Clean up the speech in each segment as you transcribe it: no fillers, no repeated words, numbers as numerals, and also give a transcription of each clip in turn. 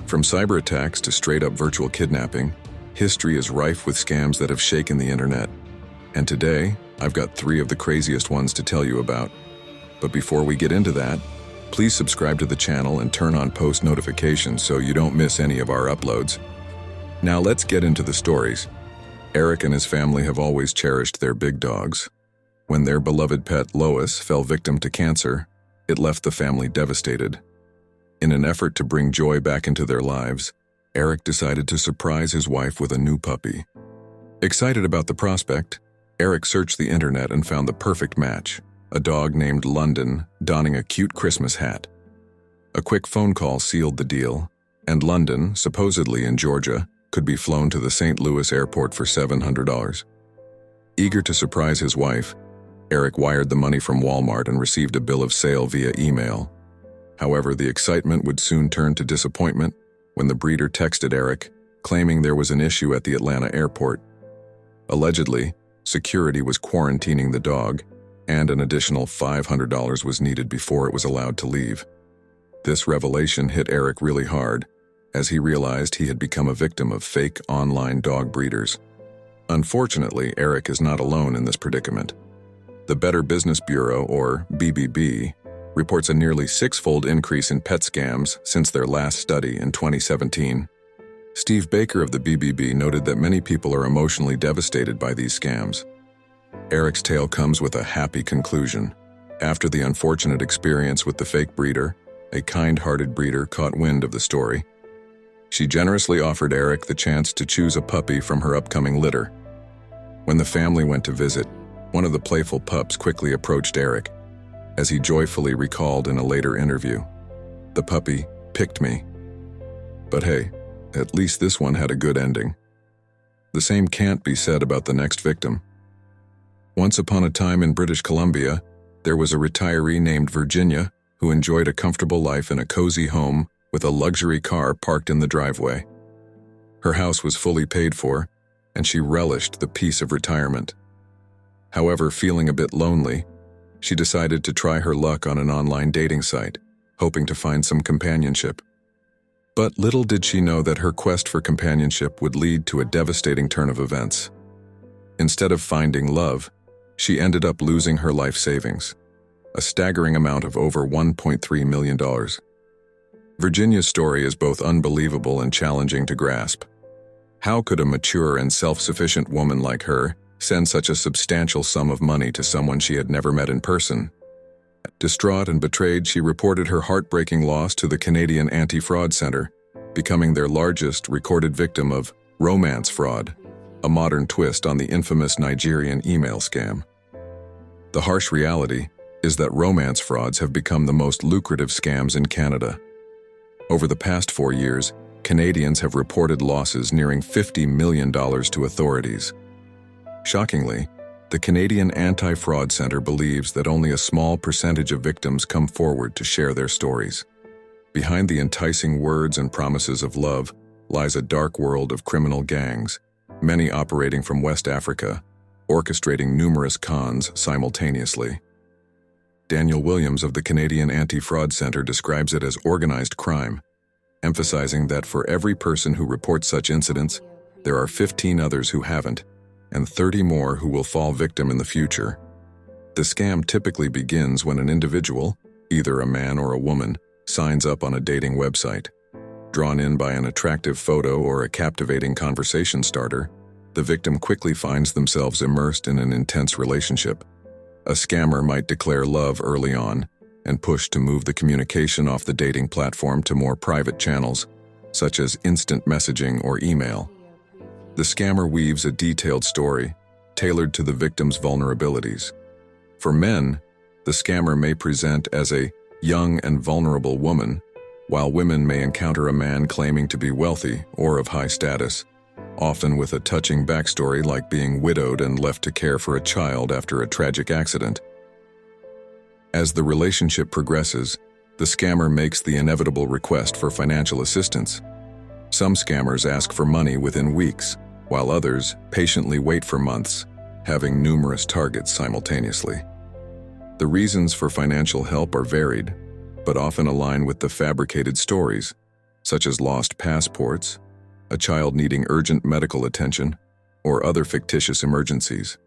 From cyber attacks to straight-up virtual kidnapping, history is rife with scams that have shaken the internet. And today, I've got 3 of the craziest ones to tell you about. But before we get into that, please subscribe to the channel and turn on post notifications so you don't miss any of our uploads. Now let's get into the stories. Eric and his family have always cherished their big dogs. When their beloved pet Lois fell victim to cancer, it left the family devastated. In an effort to bring joy back into their lives, Eric decided to surprise his wife with a new puppy. Excited about the prospect, Eric searched the internet and found the perfect match, a dog named London donning a cute Christmas hat. A quick phone call sealed the deal, and London, supposedly in Georgia, could be flown to the St. Louis airport for $700. Eager to surprise his wife, Eric wired the money from Walmart and received a bill of sale via email. However, the excitement would soon turn to disappointment when the breeder texted Eric, claiming there was an issue at the Atlanta airport. Allegedly, security was quarantining the dog, and an additional $500 was needed before it was allowed to leave. This revelation hit Eric really hard, as he realized he had become a victim of fake online dog breeders. Unfortunately, Eric is not alone in this predicament. The Better Business Bureau, or BBB, reports a nearly 6-fold increase in pet scams since their last study in 2017. Steve Baker of the BBB noted that many people are emotionally devastated by these scams. Eric's tale comes with a happy conclusion. After the unfortunate experience with the fake breeder, a kind-hearted breeder caught wind of the story. She generously offered Eric the chance to choose a puppy from her upcoming litter. When the family went to visit, one of the playful pups quickly approached Eric, as he joyfully recalled in a later interview. "The puppy picked me. But hey, at least this one had a good ending." The same can't be said about the next victim. Once upon a time in British Columbia, there was a retiree named Virginia who enjoyed a comfortable life in a cozy home with a luxury car parked in the driveway. Her house was fully paid for, and she relished the peace of retirement. However, feeling a bit lonely, she decided to try her luck on an online dating site, hoping to find some companionship. But little did she know that her quest for companionship would lead to a devastating turn of events. Instead of finding love, she ended up losing her life savings, a staggering amount of over $1.3 million. Virginia's story is both unbelievable and challenging to grasp. How could a mature and self-sufficient woman like her send such a substantial sum of money to someone she had never met in person? Distraught and betrayed, she reported her heartbreaking loss to the Canadian Anti-Fraud Centre, becoming their largest recorded victim of romance fraud, a modern twist on the infamous Nigerian email scam. The harsh reality is that romance frauds have become the most lucrative scams in Canada. Over the past 4 years, Canadians have reported losses nearing $50 million to authorities. Shockingly, the Canadian Anti-Fraud Centre believes that only a small percentage of victims come forward to share their stories. Behind the enticing words and promises of love lies a dark world of criminal gangs, many operating from West Africa, orchestrating numerous cons simultaneously. Daniel Williams of the Canadian Anti-Fraud Centre describes it as organized crime, emphasizing that for every person who reports such incidents, there are 15 others who haven't, and 30 more who will fall victim in the future. The scam typically begins when an individual, either a man or a woman, signs up on a dating website. Drawn in by an attractive photo or a captivating conversation starter, the victim quickly finds themselves immersed in an intense relationship. A scammer might declare love early on and push to move the communication off the dating platform to more private channels, such as instant messaging or email. The scammer weaves a detailed story, tailored to the victim's vulnerabilities. For men, the scammer may present as a young and vulnerable woman, while women may encounter a man claiming to be wealthy or of high status, often with a touching backstory like being widowed and left to care for a child after a tragic accident. As the relationship progresses, the scammer makes the inevitable request for financial assistance. Some scammers ask for money within weeks, while others patiently wait for months, having numerous targets simultaneously. The reasons for financial help are varied, but often align with the fabricated stories, such as lost passports, a child needing urgent medical attention, or other fictitious emergencies.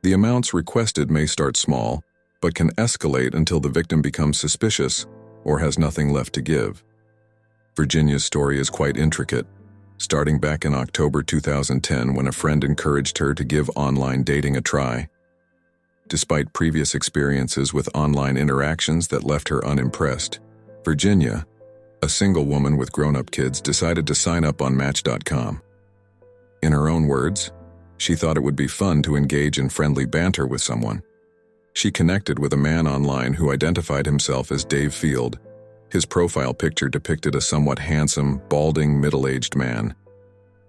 The amounts requested may start small, but can escalate until the victim becomes suspicious or has nothing left to give. Virginia's story is quite intricate, starting back in October 2010 when a friend encouraged her to give online dating a try. Despite previous experiences with online interactions that left her unimpressed, Virginia, a single woman with grown-up kids, decided to sign up on Match.com. In her own words, she thought it would be fun to engage in friendly banter with someone. She connected with a man online who identified himself as Dave Field. His profile picture depicted a somewhat handsome, balding, middle-aged man.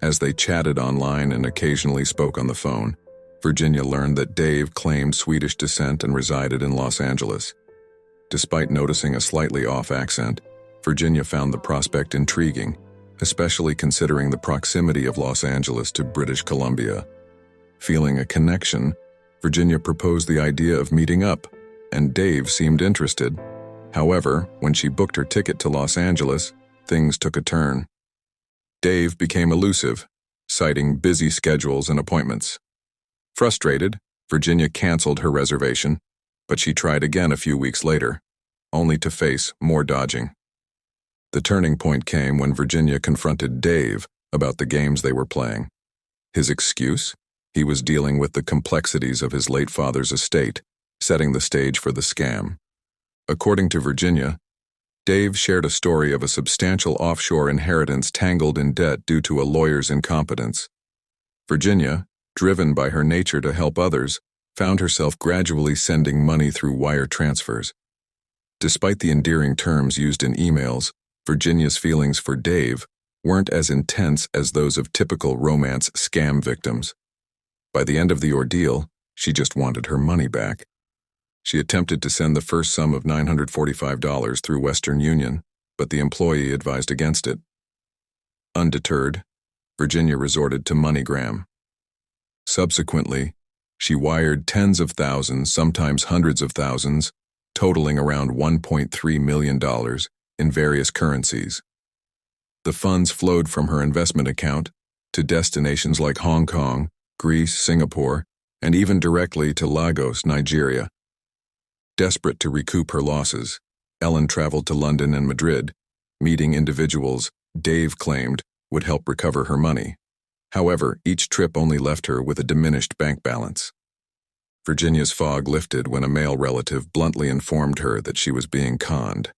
As they chatted online and occasionally spoke on the phone, Virginia learned that Dave claimed Swedish descent and resided in Los Angeles. Despite noticing a slightly off accent, Virginia found the prospect intriguing, especially considering the proximity of Los Angeles to British Columbia. Feeling a connection, Virginia proposed the idea of meeting up, and Dave seemed interested. However, when she booked her ticket to Los Angeles, things took a turn. Dave became elusive, citing busy schedules and appointments. Frustrated, Virginia canceled her reservation, but she tried again a few weeks later, only to face more dodging. The turning point came when Virginia confronted Dave about the games they were playing. His excuse? He was dealing with the complexities of his late father's estate, setting the stage for the scam. According to Virginia, Dave shared a story of a substantial offshore inheritance tangled in debt due to a lawyer's incompetence. Virginia, driven by her nature to help others, found herself gradually sending money through wire transfers. Despite the endearing terms used in emails, Virginia's feelings for Dave weren't as intense as those of typical romance scam victims. By the end of the ordeal, she just wanted her money back. She attempted to send the first sum of $945 through Western Union, but the employee advised against it. Undeterred, Virginia resorted to MoneyGram. Subsequently, she wired tens of thousands, sometimes hundreds of thousands, totaling around $1.3 million in various currencies. The funds flowed from her investment account to destinations like Hong Kong, Greece, Singapore, and even directly to Lagos, Nigeria. Desperate to recoup her losses, Ellen traveled to London and Madrid, meeting individuals Dave claimed would help recover her money. However, each trip only left her with a diminished bank balance. Virginia's fog lifted when a male relative bluntly informed her that she was being conned.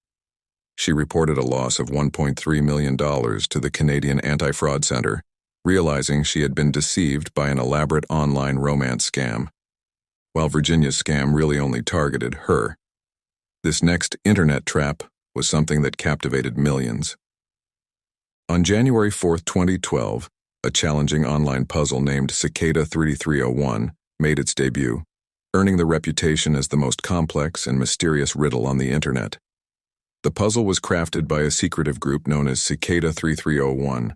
She reported a loss of $1.3 million to the Canadian Anti-Fraud Center, realizing she had been deceived by an elaborate online romance scam. While Virginia's scam really only targeted her, this next internet trap was something that captivated millions. On January 4, 2012, a challenging online puzzle named Cicada 3301 made its debut, earning the reputation as the most complex and mysterious riddle on the internet. The puzzle was crafted by a secretive group known as Cicada 3301,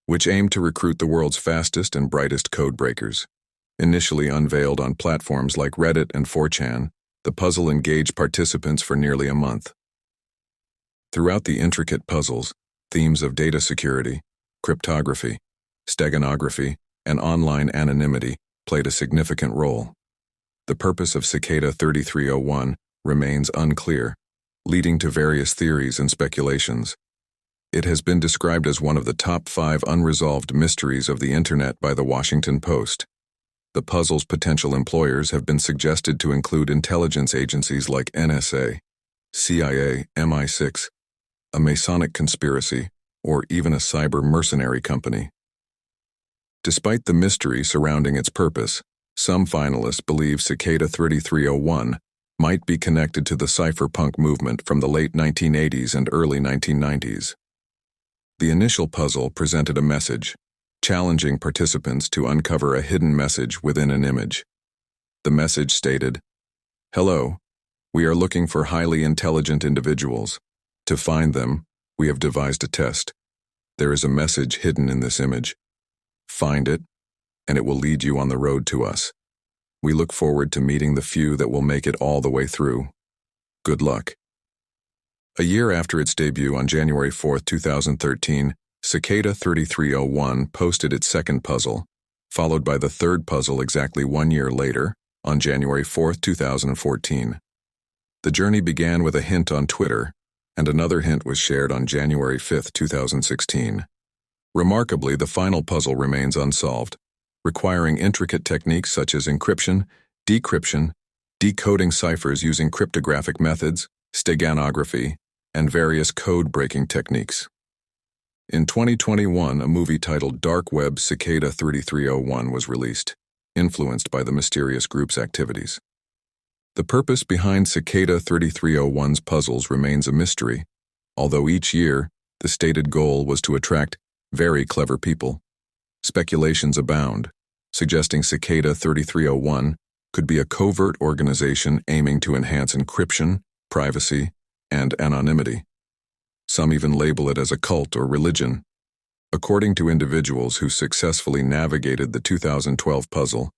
which aimed to recruit the world's fastest and brightest code breakers. Initially unveiled on platforms like Reddit and 4chan, the puzzle engaged participants for nearly a month. Throughout the intricate puzzles, themes of data security, cryptography, steganography, and online anonymity played a significant role. The purpose of Cicada 3301 remains unclear, leading to various theories and speculations. It has been described as one of the top 5 unresolved mysteries of the internet by the Washington Post. The puzzle's potential employers have been suggested to include intelligence agencies like NSA, CIA, MI6, a Masonic conspiracy, or even a cyber mercenary company. Despite the mystery surrounding its purpose, some finalists believe Cicada 3301 might be connected to the cypherpunk movement from the late 1980s and early 1990s. The initial puzzle presented a message, challenging participants to uncover a hidden message within an image. The message stated, "Hello, we are looking for highly intelligent individuals. To find them, we have devised a test. There is a message hidden in this image. Find it, and it will lead you on the road to us. We look forward to meeting the few that will make it all the way through. Good luck." A year after its debut on January 4, 2013, Cicada 3301 posted its second puzzle, followed by the third puzzle exactly 1 year later, on January 4, 2014. The journey began with a hint on Twitter, and another hint was shared on January 5, 2016. Remarkably, the final puzzle remains unsolved, requiring intricate techniques such as encryption, decryption, decoding ciphers using cryptographic methods, steganography, and various code-breaking techniques. In 2021, a movie titled Dark Web Cicada 3301 was released, influenced by the mysterious group's activities. The purpose behind Cicada 3301's puzzles remains a mystery, although each year, the stated goal was to attract very clever people. Speculations abound, suggesting Cicada 3301 could be a covert organization aiming to enhance encryption, privacy, and anonymity. Some even label it as a cult or religion. According to individuals who successfully navigated the 2012 puzzle,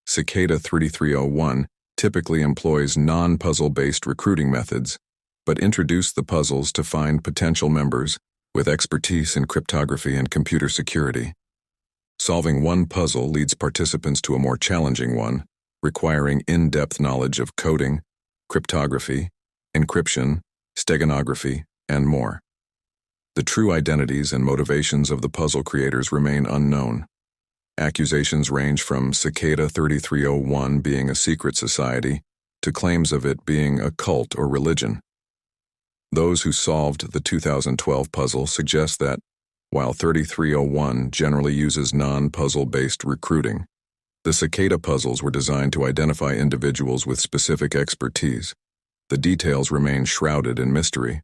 Cicada 3301 typically employs non-puzzle-based recruiting methods, but introduced the puzzles to find potential members with expertise in cryptography and computer security. Solving one puzzle leads participants to a more challenging one, requiring in-depth knowledge of coding, cryptography, encryption, steganography, and more. The true identities and motivations of the puzzle creators remain unknown. Accusations range from Cicada 3301 being a secret society to claims of it being a cult or religion. Those who solved the 2012 puzzle suggest that, while 3301 generally uses non-puzzle-based recruiting, the Cicada puzzles were designed to identify individuals with specific expertise. The details remain shrouded in mystery.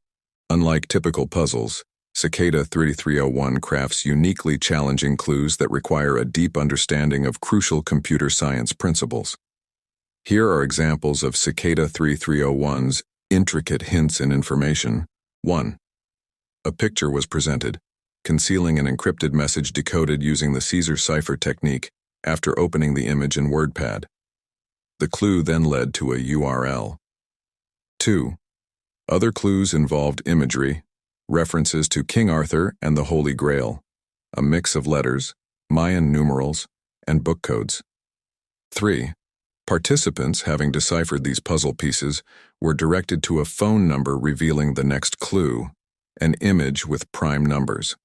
Unlike typical puzzles, Cicada 3301 crafts uniquely challenging clues that require a deep understanding of crucial computer science principles. Here are examples of Cicada 3301's intricate hints and information. 1. A picture was presented, concealing an encrypted message decoded using the Caesar cipher technique after opening the image in WordPad. The clue then led to a URL. 2. Other clues involved imagery, references to King Arthur and the Holy Grail, a mix of letters, Mayan numerals, and book codes. 3. Participants, having deciphered these puzzle pieces, were directed to a phone number revealing the next clue, an image with prime numbers.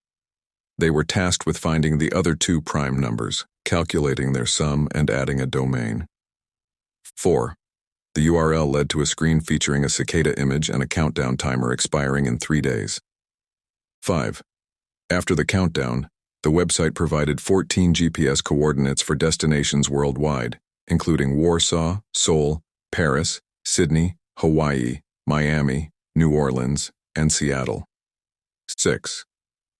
They were tasked with finding the other two prime numbers, calculating their sum and adding a domain. 4. The URL led to a screen featuring a cicada image and a countdown timer expiring in 3 days. 5. After the countdown, the website provided 14 GPS coordinates for destinations worldwide, including Warsaw, Seoul, Paris, Sydney, Hawaii, Miami, New Orleans, and Seattle. 6.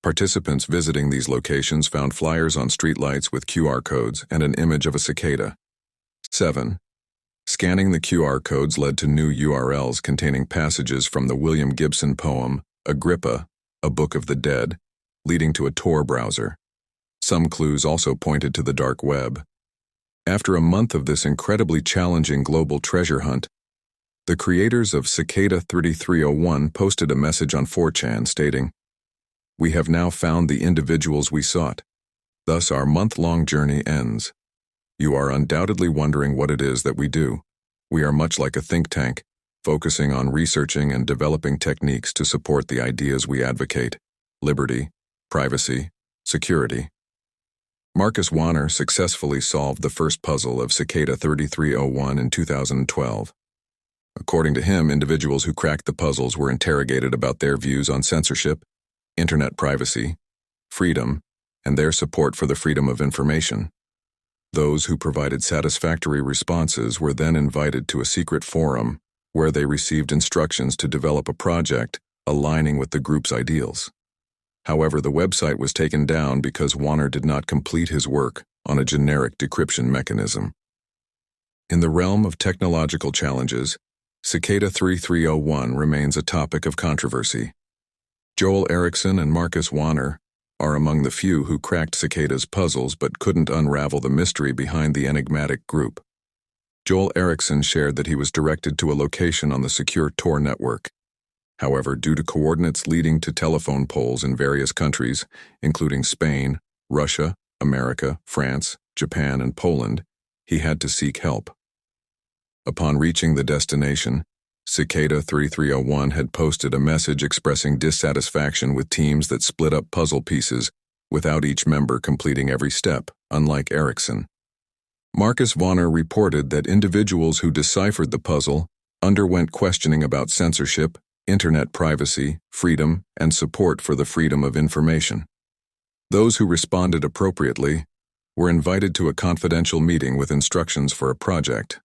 Participants visiting these locations found flyers on streetlights with QR codes and an image of a cicada. 7. Scanning the QR codes led to new URLs containing passages from the William Gibson poem, Agrippa, a Book of the Dead, leading to a Tor browser. Some clues also pointed to the dark web. After a month of this incredibly challenging global treasure hunt, the creators of Cicada 3301 posted a message on 4chan stating, "We have now found the individuals we sought. Thus our month-long journey ends. You are undoubtedly wondering what it is that we do. We are much like a think tank, focusing on researching and developing techniques to support the ideas we advocate: liberty, privacy, security." Marcus Wanner successfully solved the first puzzle of Cicada 3301 in 2012. According to him, individuals who cracked the puzzles were interrogated about their views on censorship, internet privacy, freedom, and their support for the freedom of information. Those who provided satisfactory responses were then invited to a secret forum where they received instructions to develop a project aligning with the group's ideals. However, the website was taken down because Wanner did not complete his work on a generic decryption mechanism. In the realm of technological challenges, Cicada 3301 remains a topic of controversy. Joel Erickson and Marcus Wanner are among the few who cracked Cicada's puzzles but couldn't unravel the mystery behind the enigmatic group. Joel Erickson shared that he was directed to a location on the secure Tor network. However, due to coordinates leading to telephone poles in various countries, including Spain, Russia, America, France, Japan, and Poland, he had to seek help. Upon reaching the destination, Cicada 3301 had posted a message expressing dissatisfaction with teams that split up puzzle pieces without each member completing every step, unlike Ericsson. Marcus Vonner reported that individuals who deciphered the puzzle underwent questioning about censorship, internet privacy, freedom, and support for the freedom of information. Those who responded appropriately were invited to a confidential meeting with instructions for a project.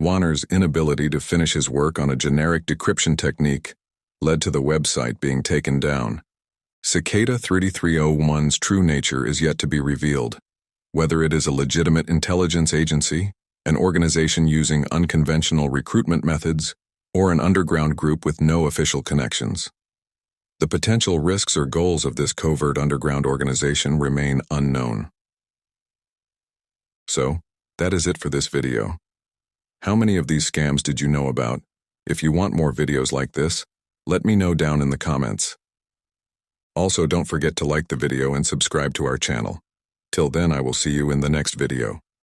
Vonner's inability to finish his work on a generic decryption technique led to the website being taken down. Cicada 3301's true nature is yet to be revealed, whether it is a legitimate intelligence agency, an organization using unconventional recruitment methods, or an underground group with no official connections. The potential risks or goals of this covert underground organization remain unknown. So, that is it for this video. How many of these scams did you know about? If you want more videos like this, let me know down in the comments. Also, don't forget to like the video and subscribe to our channel. Till then, I will see you in the next video.